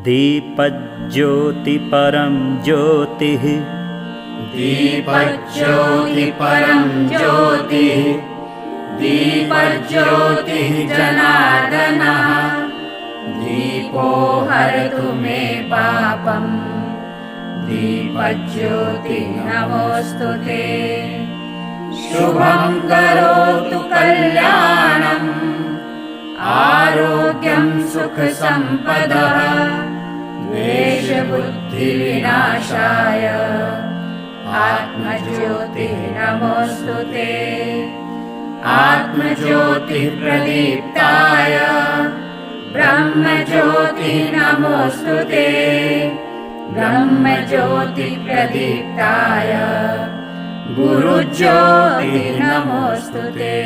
दीपज्योति परं ज्योतिः दीपज्योति परं ज्योतिः दीपज्योतिः जनार्दनः दीपो हरतु मे पापम् दीपज्योति नमोऽस्तुते। शुभं करोतु कल्याणम् आरोग्यं सुखसम्पदः द्वेषबुद्धिविनाशाय आत्मज्योतिः नमोऽस्तुते। आत्मज्योतिः प्रदीप्ताय ब्रह्मज्योतिः नमोऽस्तुते। ब्रह्मज्योतिः प्रदीप्ताय गुरुज्योतिः नमोऽस्तुते।